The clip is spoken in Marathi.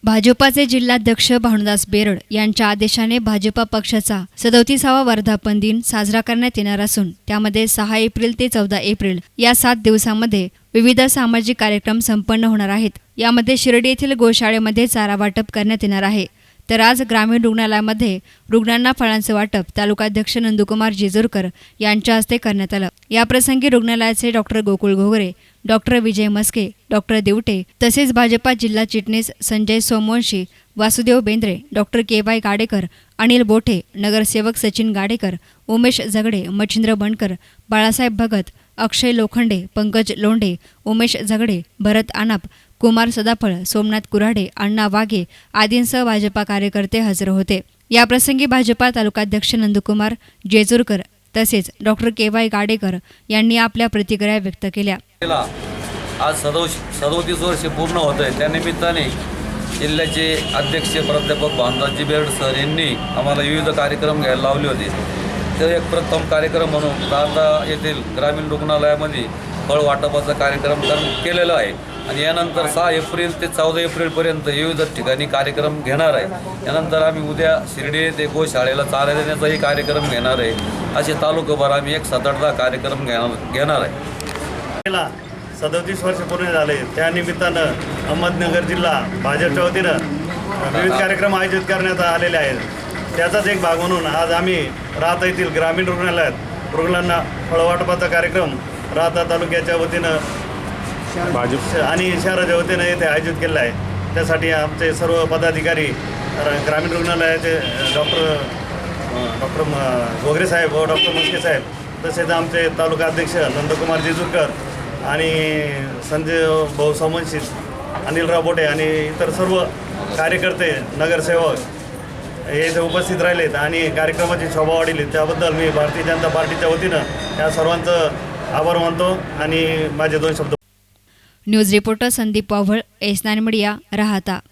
भाजपाचे जिल्हाध्यक्ष भानुदास बेरड यांच्या आदेशाने भाजपा पक्षाचा 37वा वर्धापन दिन साजरा करण्यात येणार असून त्यामध्ये 6 एप्रिल ते 14 एप्रिल या 7 दिवसांमध्ये विविध सामाजिक कार्यक्रम संपन्न होणार आहेत। यामध्ये शिर्डी येथील गोशाळेमध्ये चारा वाटप करण्यात येणार आहे। तर आज ग्रामीण रुग्णालयामध्ये रुग्णांना फळांचे वाटप तालुकाध्यक्ष नंदकुमार जेजुरकर यांच्या हस्ते करण्यात आलं। याप्रसंगी रुग्णालयाचे डॉक्टर गोकुळ घोगरे, डॉक्टर विजय मस्के, डॉक्टर देवटे तसेच भाजपा जिल्हा चिटणीस संजय सोमवंशी, वासुदेव बेंद्रे, डॉक्टर के.वाय. गाडेकर, अनिल बोठे, नगरसेवक सचिन गाडेकर, उमेश झगडे, मच्छिंद्र बनकर, बाळासाहेब भगत, अक्षय लोखंडे, पंकज लोंढे, उमेश झगडे, भरत आनाप, कुमार सदाफळ, सोमनाथ कुऱ्हाडे, अण्णा वाघे आदींसह भाजपा कार्यकर्ते हजर होते। याप्रसंगी भाजपा तालुकाध्यक्ष नंदकुमार जेजुरकर तसेच डॉक्टर के.वाय. गाडेकर यांनी आपल्या प्रतिक्रिया व्यक्त केल्या। आज 37 वर्ष पूर्ण होत आहे, त्यानिमित्ताने जिल्ह्याचे अध्यक्ष प्राध्यापक भानुदासजी बेरड सर यांनी आम्हाला विविध कार्यक्रम घ्यायला लावले होते। तर एक प्रथम कार्यक्रम म्हणून राहता येथील ग्रामीण रुग्णालयामध्ये फळ वाटपाचा कार्यक्रम केलेला आहे आणि यानंतर 6 एप्रिल ते 14 एप्रिलपर्यंत विविध ठिकाणी कार्यक्रम घेणार आहे। यानंतर आम्ही उद्या शिर्डी ते गोशाळेला चारा देण्याचाही कार्यक्रम घेणार आहे। असे तालुकाभर आम्ही एक 7-8 कार्यक्रम घेणार आहे। 37 वर्ष पूर्ण झाले, त्यानिमित्तानं अहमदनगर जिल्हा भाजपच्या वतीनं विविध कार्यक्रम आयोजित करण्यात आलेले आहेत। त्याचाच एक भाग म्हणून आज आम्ही राहता येथील ग्रामीण रुग्णालयात रुग्णांना फळवाटपाचा कार्यक्रम राहता तालुक्याच्या वतीनं आणि शहराच्या वतीनं येथे आयोजित केलेला आहे। त्यासाठी आमचे सर्व पदाधिकारी ग्रामीण रुग्णालयाचे डॉक्टर घोगरे साहेब व डॉक्टर मस्के साहेब तसेच आमचे तालुका अध्यक्ष नंदकुमार जेजुरकर आणि संजय भाऊ सोमवंशी, अनिलराव बोटे आणि इतर सर्व कार्यकर्ते नगरसेवक हे इथे उपस्थित राहिलेत आणि कार्यक्रमाची शोभा वाढली। त्याबद्दल मी भारतीय जनता पार्टीच्या वतीनं या सर्वांचं आभार मानतो आणि माझे 2 शब्द। News reporter Sandeep Wavhal, एस9 media, राहता।